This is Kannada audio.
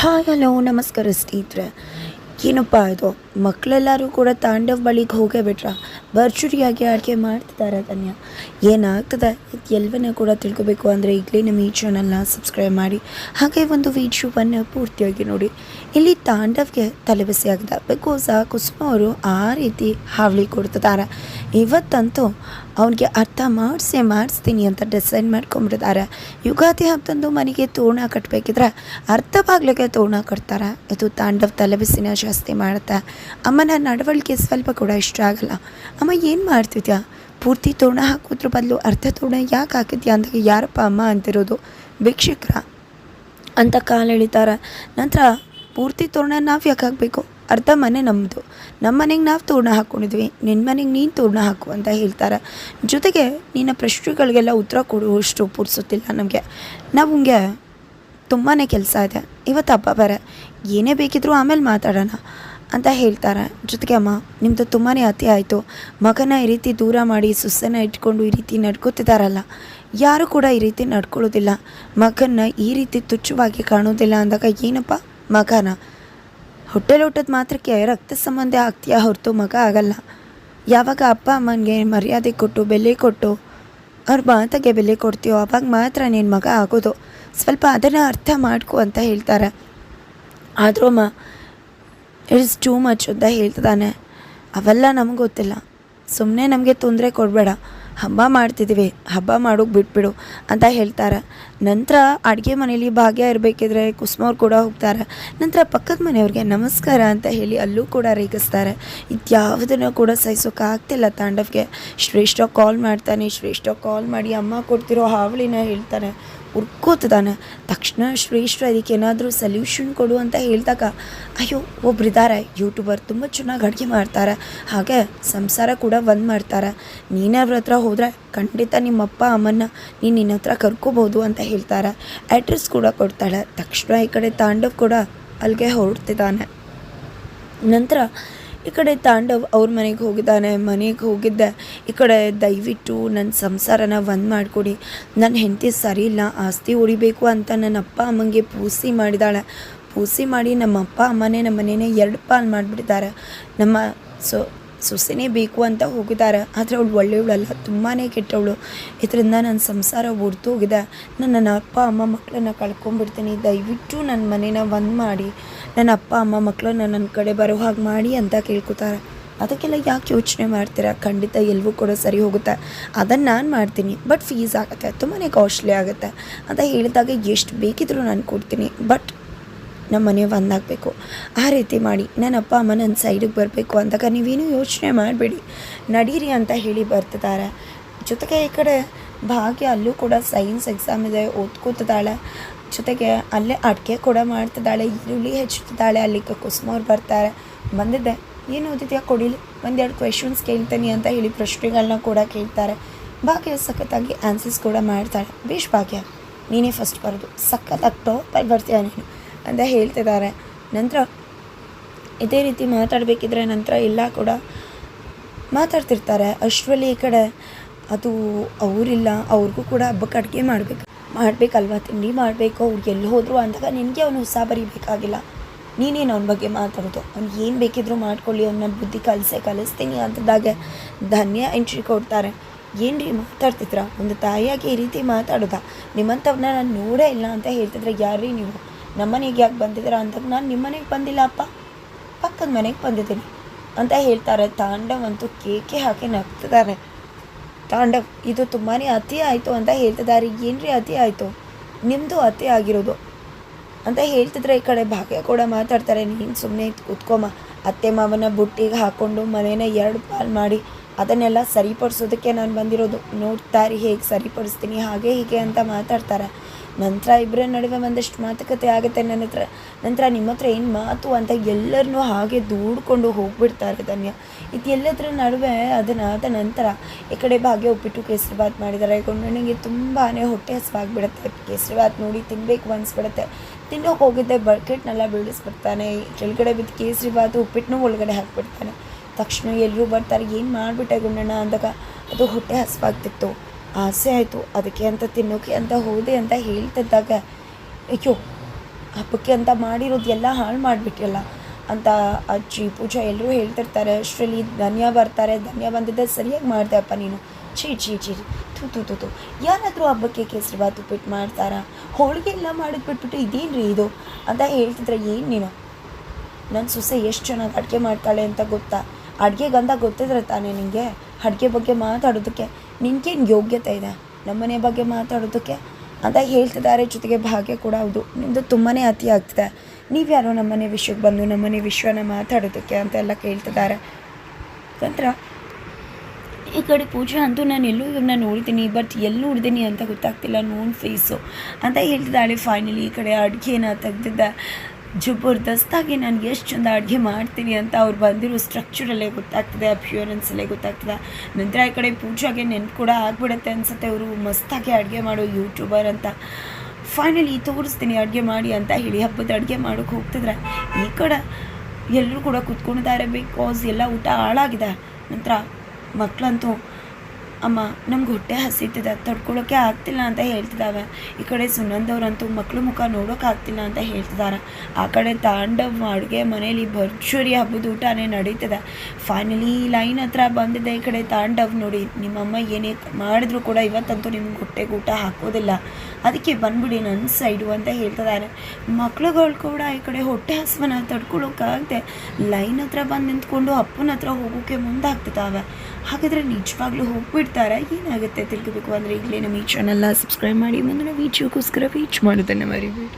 ಹಾಯ್ ಹಲೋ ನಮಸ್ಕಾರ ಸ್ನೇಹಿತರೆ. ಏನಪ್ಪ ಇದು ಮಕ್ಕಳೆಲ್ಲರೂ ಕೂಡ ತಾಂಡವ್ ಬಳಿಗೆ ಹೋಗೇ ಬಿಟ್ರ ಭರ್ಜರಿಯಾಗಿ ಅಡುಗೆ ಮಾಡ್ತಿದ್ದಾರೆ. ಧನ್ಯ ಏನಾಗ್ತದೆ ಎಲ್ಲವನ್ನ ಕೂಡ ತಿಳ್ಕೊಬೇಕು ಅಂದರೆ ಈಗಲೇ ನಮ್ಮ ಈ ಚಾನಲ್ನ ಸಬ್ಸ್ಕ್ರೈಬ್ ಮಾಡಿ, ಹಾಗೆ ಒಂದು ವಿಡಿಯೋವನ್ನು ಪೂರ್ತಿಯಾಗಿ ನೋಡಿ. ಇಲ್ಲಿ ತಾಂಡವ್ಗೆ ತಲೆಬಿಸಿ ಆಗಿದೆ. ಬಿಕಾಸ್ ಕುಸುಮ ಅವರು ಆ ರೀತಿ ಹಾವಳಿ ಕೊಡ್ತಿದ್ದಾರೆ. ಇವತ್ತಂತೂ ಅವನಿಗೆ ಅರ್ಥ ಮಾಡಿಸ್ತೀನಿ ಅಂತ ಡಿಸೈಡ್ ಮಾಡ್ಕೊಂಬಿಟ್ಟಿದ್ದಾರೆ. ಯುಗಾದಿ ಹಬ್ಬದಂದು ಮನೆಗೆ ತೋರಣ ಕಟ್ಟಬೇಕಿದ್ರೆ ಅರ್ಧ ಬಾಗ್ಲಿಗೆ ತೋರಣ ಕಟ್ತಾರೆ. ಇದು ತಾಂಡವ್ ತಲೆಬಿಸಿನ ಜಾಸ್ತಿ ಮಾಡುತ್ತೆ. ಅಮ್ಮನ ನಡವಳಿಕೆ ಸ್ವಲ್ಪ ಕೂಡ ಇಷ್ಟ ಆಗಲ್ಲ. ಅಮ್ಮ ಏನು ಮಾಡ್ತಿದ್ಯಾ, ಪೂರ್ತಿ ತೋರಣ ಹಾಕೋದ್ರ ಬದಲು ಅರ್ಧ ತೋರಣ ಯಾಕೆ ಹಾಕಿದ್ಯಾ ಅಂದಾಗ ಯಾರಪ್ಪ ಅಮ್ಮ ಅಂತಿರೋದು, ಭಿಕ್ಷುಕ್ರ ಅಂತ ಕಾಲು ಎಳಿತಾರೆ. ನಂತರ ಪೂರ್ತಿ ತೋರಣ ನಾವು ಯಾಕೆ ಹಾಕಬೇಕು, ಅರ್ಧ ಮನೆ ನಮ್ಮದು, ನಮ್ಮ ಮನೆಗೆ ನಾವು ತೋರಣ ಹಾಕ್ಕೊಂಡಿದ್ವಿ, ನಿನ್ನ ಮನೆಗೆ ನೀನು ತೋರಣ ಹಾಕು ಅಂತ ಹೇಳ್ತಾರೆ. ಜೊತೆಗೆ ನಿನ್ನ ಪ್ರಶ್ನೆಗಳಿಗೆಲ್ಲ ಉತ್ತರ ಕೊಡುವಷ್ಟು ಪೂರ್ಸುತ್ತಿಲ್ಲ ನಮಗೆ, ನಮಗೆ ತುಂಬಾ ಕೆಲಸ ಇದೆ, ಇವತ್ತು ಹಬ್ಬ ಬೇರೆ, ಏನೇ ಬೇಕಿದ್ರೂ ಆಮೇಲೆ ಮಾತಾಡೋಣ ಅಂತ ಹೇಳ್ತಾರೆ. ಜೊತೆಗೆ ಅಮ್ಮ ನಿಮ್ಮದು ತುಂಬಾ ಅತಿ ಆಯಿತು, ಮಗನ ಈ ರೀತಿ ದೂರ ಮಾಡಿ ಸುಸ್ಸನ್ನು ಇಟ್ಕೊಂಡು ಈ ರೀತಿ ನಡ್ಕೋತಿದ್ದಾರಲ್ಲ, ಯಾರೂ ಕೂಡ ಈ ರೀತಿ ನಡ್ಕೊಳ್ಳೋದಿಲ್ಲ, ಮಗನ್ನ ಈ ರೀತಿ ತುಚ್ಛವಾಗಿ ಕಾಣೋದಿಲ್ಲ ಅಂದಾಗ ಏನಪ್ಪ ಮಗನ ಹೊಟ್ಟೆಲೋಟದ ಮಾತ್ರಕ್ಕೆ ರಕ್ತ ಸಂಬಂಧ ಆಗ್ತೀಯಾ ಹೊರತು ಮಗ ಆಗಲ್ಲ. ಯಾವಾಗ ಅಪ್ಪ ಅಮ್ಮನಿಗೆ ಮರ್ಯಾದೆ ಕೊಟ್ಟು ಬೆಲೆ ಕೊಟ್ಟು ಅವ್ರ ಮಾತಿಗೆ ಬೆಲೆ ಕೊಡ್ತೀಯೋ ಅವಾಗ ಮಾತ್ರ ನಿನ್ನ ಮಗ ಆಗೋದು, ಸ್ವಲ್ಪ ಅದನ್ನು ಅರ್ಥ ಮಾಡ್ಕೊ ಅಂತ ಹೇಳ್ತಾರೆ. ಆದರೂ ಅಮ್ಮ ಇಟ್ಸ್ ಟೂ ಮಚ್ ಅಂತ ಹೇಳ್ತಿದ್ದಾನೆ. ಅವೆಲ್ಲ ನಮಗೆ ಗೊತ್ತಿಲ್ಲ, ಸುಮ್ಮನೆ ನಮಗೆ ತೊಂದರೆ ಕೊಡಬೇಡ, ಹಬ್ಬ ಮಾಡ್ತಿದ್ದೀವಿ, ಹಬ್ಬ ಮಾಡೋಕ್ಕೆ ಬಿಟ್ಬಿಡು ಅಂತ ಹೇಳ್ತಾರೆ. ನಂತರ ಅಡುಗೆ ಮನೇಲಿ ಭಾಗ್ಯ ಇರಬೇಕಿದ್ರೆ ಕುಸುಮವ್ರು ಕೂಡ ಹೋಗ್ತಾರೆ. ನಂತರ ಪಕ್ಕದ ಮನೆಯವ್ರಿಗೆ ನಮಸ್ಕಾರ ಅಂತ ಹೇಳಿ ಅಲ್ಲೂ ಕೂಡ ರೇಗಿಸ್ತಾರೆ. ಇದ್ಯಾವುದನ್ನು ಕೂಡ ಸಹಿಸೋಕ್ಕಾಗ್ತಿಲ್ಲ ತಾಂಡವ್ಗೆ. ಶ್ರೇಷ್ಠ ಕಾಲ್ ಮಾಡ್ತಾನೆ. ಶ್ರೇಷ್ಠ ಕಾಲ್ ಮಾಡಿ ಅಮ್ಮ ಕೊಡ್ತಿರೋ ಹಾವಳಿನ ಹೇಳ್ತಾನೆ. ಉರ್ಕೋತಿದ್ದಾನೆ. ತಕ್ಷಣ ಶ್ರೇಷ್ಠ ಇದಕ್ಕೆ ಏನಾದರೂ ಸಲ್ಯೂಷನ್ ಕೊಡು ಅಂತ ಹೇಳಿದಾಗ, ಅಯ್ಯೋ ಒಬ್ರಿದ್ದಾರೆ ಯೂಟ್ಯೂಬರ್, ತುಂಬ ಚೆನ್ನಾಗಿ ಅಡುಗೆ ಮಾಡ್ತಾರೆ, ಹಾಗೆ ಸಂಸಾರ ಕೂಡ ಒಂದು ಮಾಡ್ತಾರೆ, ನೀನೇ ಅವ್ರ ಹತ್ರ ಹೋದರೆ ಖಂಡಿತ ನಿಮ್ಮಪ್ಪ ಅಮ್ಮನ್ನ ನಿನ್ನ ಹತ್ರ ಕರ್ಕೋಬೋದು ಅಂತ ಹೇಳ್ತಾರೆ. ಅಡ್ರೆಸ್ ಕೂಡ ಕೊಡ್ತಾಳೆ. ತಕ್ಷಣ ಈ ಕಡೆ ತಾಂಡವ್ ಕೂಡ ಅಲ್ಲಿಗೆ ಹೊರಡ್ತಿದ್ದಾನೆ. ನಂತರ ಈ ಕಡೆ ತಾಂಡವ್ ಅವ್ರ ಮನೆಗೆ ಹೋಗಿದ್ದಾನೆ. ಮನೆಗೆ ಹೋಗಿದ್ದೆ ಈ ಕಡೆ ದಯವಿಟ್ಟು ನನ್ನ ಸಂಸಾರನ ಒಂದು ಮಾಡಿಕೊಡಿ, ನನ್ನ ಹೆಂಡತಿ ಸರಿ ಇಲ್ಲ, ಆಸ್ತಿ ಉಳಿಬೇಕು ಅಂತ ನನ್ನ ಅಪ್ಪ ಅಮ್ಮಂಗೆ ಪೂಸಿ ಮಾಡಿದಾಳೆ. ಪೂಸಿ ಮಾಡಿ ನಮ್ಮ ಅಪ್ಪ ಅಮ್ಮನೇ ನಮ್ಮ ಮನೇನೆ ಎರಡು ಪಾಲು ಮಾಡಿಬಿಟ್ಟಿದ್ದಾರೆ. ನಮ್ಮ ಸೊಸೆನೇ ಬೇಕು ಅಂತ ಹೋಗಿದ್ದಾರೆ. ಆದರೆ ಅವಳು ಒಳ್ಳೆಯವಳಲ್ಲ, ತುಂಬಾ ಕೆಟ್ಟವಳು. ಇದರಿಂದ ನನ್ನ ಸಂಸಾರ ಒಡ್ದು ಹೋಗಿದೆ. ನನ್ನ ಅಪ್ಪ ಅಮ್ಮ ಮಕ್ಕಳನ್ನ ಕಳ್ಕೊಂಡ್ಬಿಡ್ತೀನಿ, ದಯವಿಟ್ಟು ನನ್ನ ಮನೇನ ಒಂದು ಮಾಡಿ ನನ್ನ ಅಪ್ಪ ಅಮ್ಮ ಮಕ್ಕಳನ್ನ ನನ್ನ ಕಡೆ ಬರೋ ಹಾಗೆ ಮಾಡಿ ಅಂತ ಕೇಳ್ಕೊತಾರೆ. ಅದಕ್ಕೆಲ್ಲ ಯಾಕೆ ಯೋಚನೆ ಮಾಡ್ತೀರಾ, ಖಂಡಿತ ಎಲ್ಲವೂ ಕೂಡ ಸರಿ ಹೋಗುತ್ತೆ, ಅದನ್ನು ನಾನು ಮಾಡ್ತೀನಿ, ಬಟ್ ಫೀಸ್ ಆಗುತ್ತೆ, ತುಂಬಾ ಕಾಸ್ಟ್ಲಿ ಆಗುತ್ತೆ ಅಂತ ಹೇಳಿದಾಗ ಎಷ್ಟು ಬೇಕಿದ್ರೂ ನಾನು ಕೊಡ್ತೀನಿ, ಬಟ್ ನಮ್ಮ ಮನೆ ಒಂದಾಗಬೇಕು, ಆ ರೀತಿ ಮಾಡಿ ನನ್ನ ಅಪ್ಪ ಅಮ್ಮ ನನ್ನ ಸೈಡಿಗೆ ಬರಬೇಕು ಅಂದಾಗ ನೀವೇನು ಯೋಚನೆ ಮಾಡಬೇಡಿ, ನಡೀರಿ ಅಂತ ಹೇಳಿ ಬರ್ತಿದ್ದಾರೆ. ಜೊತೆಗೆ ಈ ಕಡೆ ಭಾಗ್ಯ ಅಲ್ಲೂ ಕೂಡ ಸೈನ್ಸ್ ಎಕ್ಸಾಮ್ ಇದೆ, ಓದ್ಕೋತಿದ್ದಾಳೆ. ಜೊತೆಗೆ ಅಲ್ಲೇ ಅಡುಗೆ ಕೂಡ ಮಾಡ್ತಿದ್ದಾಳೆ, ಈರುಳ್ಳಿ ಹೆಚ್ಚುತ್ತಿದ್ದಾಳೆ. ಅಲ್ಲಿಗೆ ಕುಸುಮವ್ರು ಬರ್ತಾರೆ. ಬಂದಿದ್ದೆ, ಏನು ಓದಿದ್ಯಾ ಕೊಡಿಲಿ, ಒಂದೆರಡು ಕ್ವೆಶನ್ಸ್ ಕೇಳ್ತೀನಿ ಅಂತ ಹೇಳಿ ಪ್ರಶ್ನೆಗಳನ್ನ ಕೂಡ ಕೇಳ್ತಾರೆ. ಭಾಗ್ಯ ಸಖತ್ತಾಗಿ ಆನ್ಸರ್ಸ್ ಕೂಡ ಮಾಡ್ತಾಳೆ. ಬೇಷ್ ಭಾಗ್ಯ, ನೀನೇ ಫಸ್ಟ್ ಬರೋದು, ಸಖತ್ತಾಗಿ ಟಾಪಲ್ಲಿ ಬರ್ತೀಯ ನೀನು ಅಂತ ಹೇಳ್ತಿದ್ದಾರೆ. ನಂತರ ಇದೇ ರೀತಿ ಮಾತಾಡಬೇಕಿದ್ರೆ ನಂತರ ಎಲ್ಲ ಕೂಡ ಮಾತಾಡ್ತಿರ್ತಾರೆ. ಅಷ್ಟರಲ್ಲಿ ಈ ಕಡೆ ಅದು ಅವರಿಲ್ಲ, ಅವ್ರಿಗೂ ಕೂಡ ಹಬ್ಬಕ್ಕೆ ಅಡುಗೆ ಮಾಡಬೇಕಲ್ವ, ತಿಂಡಿ ಮಾಡಬೇಕು, ಅವ್ರಿಗೆ ಎಲ್ಲಿ ಹೋದರು ಅಂದಾಗ ನಿನಗೆ ಅವನು ಹೊಸ ಬರೀಬೇಕಾಗಿಲ್ಲ, ನೀನೇನು ಅವನ ಬಗ್ಗೆ ಮಾತಾಡೋದು, ಅವ್ನು ಏನು ಬೇಕಿದ್ರೂ ಮಾಡ್ಕೊಳ್ಳಿ, ಅವನ್ನ ಬುದ್ಧಿ ಕಲಿಸ್ತೀನಿ ಅಂತದಾಗೆ ಧನ್ಯ ಎಂಟ್ರಿ ಕೊಡ್ತಾರೆ. ಏನು ರೀ ಮಾತಾಡ್ತಿದ್ರ, ಒಂದು ತಾಯಿಯಾಗಿ ಈ ರೀತಿ ಮಾತಾಡೋದಾ, ನಿಮ್ಮಂಥವ್ನ ನಾನು ನೋಡೇ ಇಲ್ಲ ಅಂತ ಹೇಳ್ತಿದ್ರೆ, ಯಾರೀ ನೀವು ನಮ್ಮನೆಗೆ ಯಾಕೆ ಬಂದಿದ್ದೀರಾ ಅಂದಾಗ, ನಾನು ನಿಮ್ಮನೆಗೆ ಬಂದಿಲ್ಲ ಅಪ್ಪ, ಪಕ್ಕದ ಮನೆಗೆ ಬಂದಿದ್ದೀನಿ ಅಂತ ಹೇಳ್ತಾರೆ. ತಾಂಡವ್ ಅಂತೂ ಕೇಕೆ ಹಾಕಿ ನಗ್ತಿದ್ದಾರೆ. ತಾಂಡವ್ ಇದು ತುಂಬಾ ಅತಿ ಆಯಿತು ಅಂತ ಹೇಳ್ತಿದ್ದಾರೆ. ಏನು ರೀ ಅತಿ ಆಯಿತು, ನಿಮ್ಮದು ಅತಿ ಆಗಿರೋದು ಅಂತ ಹೇಳ್ತಿದ್ರೆ ಈ ಕಡೆ ಭಾಗ್ಯ ಕೂಡ ಮಾತಾಡ್ತಾರೆ. ನೀನು ಸುಮ್ಮನೆ ಕೂತ್ಕೊಮ್ಮ, ಅತ್ತೆ ಮಾವನ ಬುಟ್ಟಿಗೆ ಹಾಕ್ಕೊಂಡು ಮನೇನ ಎರಡು ಪಾಲು ಮಾಡಿ ಅದನ್ನೆಲ್ಲ ಸರಿಪಡಿಸೋದಕ್ಕೆ ನಾನು ಬಂದಿರೋದು, ನೋಡ್ತಾರೆ ಹೇಗೆ ಸರಿಪಡಿಸ್ತೀನಿ ಹಾಗೆ ಹೀಗೆ ಅಂತ ಮಾತಾಡ್ತಾರೆ. ನಂತರ ಇಬ್ಬರ ನಡುವೆ ಒಂದಷ್ಟು ಮಾತುಕತೆ ಆಗುತ್ತೆ. ನಂತರ ನಿಮ್ಮ ಹತ್ರ ಏನು ಮಾತು ಅಂತ ಎಲ್ಲರನ್ನೂ ಹಾಗೆ ದೂಡ್ಕೊಂಡು ಹೋಗ್ಬಿಡ್ತಾರೆ ಧನ್ಯ. ಇದೆಲ್ಲದರ ನಡುವೆ ಅದನ್ನಾದ ನಂತರ ಈ ಕಡೆ ಭಾಗ್ಯ ಉಪ್ಪಿಟ್ಟು ಕೇಸರಿಬಾತ್ ಮಾಡಿದ್ದಾರೆ. ಗುಂಡನಿಗೆ ತುಂಬಾ ಹೊಟ್ಟೆ ಹಸಿವಾಗ್ಬಿಡುತ್ತೆ. ಕೇಸರಿಬಾತ್ ನೋಡಿ ತಿನ್ನಬೇಕು ಅನಿಸ್ಬಿಡುತ್ತೆ. ತಿನ್ನೋಕೆ ಹೋಗಿದ್ದೆ ಬಕೆಟ್ನೆಲ್ಲ ಬೀಳಿಸ್ಬಿಡ್ತಾನೆ. ಕೆಳಗಡೆ ಬಿದ್ದು ಕೇಸರಿಬಾತು ಉಪ್ಪಿಟ್ಟನ್ನೂ ಒಳಗಡೆ ಹಾಕ್ಬಿಡ್ತಾನೆ. ತಕ್ಷಣ ಎಲ್ಲರೂ ಬರ್ತಾರೆ. ಏನು ಮಾಡಿಬಿಟ್ಟೆ ಗುಂಡಣ್ಣ ಅಂದಾಗ, ಅದು ಹೊಟ್ಟೆ ಹಸಿವಾಗ್ತಿತ್ತು, ಆಸೆ ಆಯಿತು ಅದಕ್ಕೆ ಅಂತ ತಿನ್ನೋಕೆ ಅಂತ ಹೋದೆ ಅಂತ ಹೇಳ್ತಿದ್ದಾಗ, ಅಯ್ಯೋ ಹಬ್ಬಕ್ಕೆ ಅಂತ ಮಾಡಿರೋದು ಎಲ್ಲ ಹಾಳು ಮಾಡಿಬಿಟ್ಟಿಲ್ಲ ಅಂತ ಅಜ್ಜಿ ಪೂಜಾ ಎಲ್ಲರೂ ಹೇಳ್ತಿರ್ತಾರೆ. ಅಷ್ಟರಲ್ಲಿ ಧನ್ಯ ಬರ್ತಾರೆ. ಧನ್ಯ ಬಂದಿದ್ದೆ ಸರಿಯಾಗಿ ಮಾಡ್ದೆಪ್ಪ ನೀನು. ಛೀ ಛೀ ಛೀ ತು ಯಾರಾದರೂ ಹಬ್ಬಕ್ಕೆ ಕೇಸರಿಬಾತು ಉಪ್ಪಿಟ್ಟು ಮಾಡ್ತಾರಾ? ಹೋಳಿಗೆ ಎಲ್ಲ ಮಾಡಿದ್ಬಿಟ್ಬಿಟ್ಟು ಇದೇನು ರೀ ಇದು ಅಂತ ಹೇಳ್ತಿದ್ರೆ ಏನು ನೀನು? ನನ್ನ ಸೊಸೆ ಎಷ್ಟು ಚೆನ್ನಾಗಿ ಅಡುಗೆ ಮಾಡ್ತಾಳೆ ಅಂತ ಗೊತ್ತಾ? ಅಡುಗೆ ಗಂಧ ಗೊತ್ತಿದ್ರೆ ತಾನೇ ನಿನಗೆ ಅಡುಗೆ ಬಗ್ಗೆ ಮಾತಾಡೋದಕ್ಕೆ? ನಿನಗೇನು ಯೋಗ್ಯತೆ ಇದೆ ನಮ್ಮನೆ ಬಗ್ಗೆ ಮಾತಾಡೋದಕ್ಕೆ ಅಂತ ಹೇಳ್ತಿದ್ದಾರೆ. ಜೊತೆಗೆ ಭಾಗ್ಯ ಕೂಡ ಹೌದು, ನಿಮ್ಮದು ತುಂಬಾ ಅತಿ ಆಗ್ತಿದೆ. ನೀವು ಯಾರೋ ನಮ್ಮನೆ ವಿಷಯಕ್ಕೆ ಬಂದು ನಮ್ಮನೆ ವಿಷಯನ ಮಾತಾಡೋದಕ್ಕೆ ಅಂತೆಲ್ಲ ಕೇಳ್ತಿದ್ದಾರೆ. ನಂತರ ಈ ಕಡೆ ಪೂಜಾ ಅಂತೂ ನಾನು ಎಲ್ಲೂ ಇವ್ರನ್ನ ನೋಡ್ತೀನಿ, ಬಟ್ ಎಲ್ಲಿ ನೋಡ್ತೀನಿ ಅಂತ ಗೊತ್ತಾಗ್ತಿಲ್ಲ, ನೋನ್ ಫೇಸು ಅಂತ ಹೇಳ್ತಿದ್ದಾಳೆ. ಫೈನಲಿ ಈ ಕಡೆ ಅಡುಗೆನ ತೆಗ್ದಿದ್ದೆ. ಜಬರ್ದಸ್ತಾಗಿ ನಾನು ಎಷ್ಟು ಚಂದ ಅಡುಗೆ ಮಾಡ್ತೀನಿ ಅಂತ ಅವ್ರು ಬಂದಿರೋ ಸ್ಟ್ರಕ್ಚರಲ್ಲೇ ಗೊತ್ತಾಗ್ತದೆ, ಅಪಿಯರೆನ್ಸಲ್ಲೇ ಗೊತ್ತಾಗ್ತದೆ. ನಂತರ ಈ ಕಡೆ ಪೂಜಾಗೆ ನೆನ್ಪು ಕೂಡ ಆಗ್ಬಿಡುತ್ತೆ ಅನಿಸುತ್ತೆ, ಅವರು ಮಸ್ತಾಗಿ ಅಡುಗೆ ಮಾಡೋ ಯೂಟ್ಯೂಬರ್ ಅಂತ. ಫೈನಲಿ ತೋರಿಸ್ತೀನಿ ಅಡುಗೆ ಮಾಡಿ ಅಂತ ಹೇಳಿ ಹಬ್ಬದ ಅಡುಗೆ ಮಾಡೋಕ್ಕೆ ಹೋಗ್ತಿದ್ರೆ ಈ ಕಡೆ ಎಲ್ಲರೂ ಕೂಡ ಕೂತ್ಕೊಂಡಿದ್ದಾರೆ. ಬಿಕಾಸ್ ಎಲ್ಲ ಊಟ ಹಾಳಾಗಿದೆ. ನಂತರ ಮಕ್ಕಳಂತೂ ಅಮ್ಮ ನಮ್ಗೆ ಹೊಟ್ಟೆ ಹಸಿತಿದೆ, ತಡ್ಕೊಳ್ಳೋಕ್ಕೆ ಆಗ್ತಿಲ್ಲ ಅಂತ ಹೇಳ್ತಿದ್ದಾವೆ. ಈ ಕಡೆ ಸುನಂದವ್ರಂತೂ ಮಕ್ಕಳು ಮುಖ ನೋಡೋಕೆ ಆಗ್ತಿಲ್ಲ ಅಂತ ಹೇಳ್ತಿದ್ದಾರೆ. ಆ ಕಡೆ ತಾಂಡವ್ ಅಡುಗೆ ಮನೇಲಿ ಭರ್ಜರಿ ಹಬ್ಬದ ಊಟನೇ ನಡೀತದೆ. ಫೈನಲಿ ಲೈನ್ ಹತ್ರ ಬಂದಿದೆ. ಈ ಕಡೆ ತಾಂಡವ್ ನೋಡಿ, ನಿಮ್ಮಮ್ಮ ಏನೇ ಮಾಡಿದ್ರು ಕೂಡ ಇವತ್ತಂತೂ ನಿಮ್ಗೆ ಹೊಟ್ಟೆಗೆ ಊಟ ಹಾಕೋದಿಲ್ಲ, ಅದಕ್ಕೆ ಬಂದ್ಬಿಡಿ ನನ್ನ ಸೈಡು ಅಂತ ಹೇಳ್ತಿದ್ದಾರೆ. ಮಕ್ಳುಗಳು ಕೂಡ ಈ ಕಡೆ ಹೊಟ್ಟೆ ಹಸುವನ್ನ ತಡ್ಕೊಳ್ಳೋಕ್ಕಾಗದೆ ಲೈನ್ ಹತ್ರ ಬಂದು ನಿಂತ್ಕೊಂಡು ಅಪ್ಪನ ಹತ್ರ ಹೋಗೋಕ್ಕೆ ಮುಂದಾಗ್ತಿದ್ದಾವೆ. ಹಾಗಾದರೆ ನಿಜವಾಗ್ಲೂ ಹೋಗ್ಬಿಡ್ತಾರೆ? ಏನಾಗುತ್ತೆ ತಿಳ್ಕೋಬೇಕು ಅಂದರೆ ಈಗಲೇ ನಮ್ಮ ಈ ಚಾನಲ್ನ ಸಬ್ಸ್ಕ್ರೈಬ್ ಮಾಡಿ. ಮುಂದಿನ ವೀಡಿಯೋಗೋಸ್ಕರ ವೇಟ್ ಮಾಡೋದನ್ನು ಮರಿಬೇಡಿ.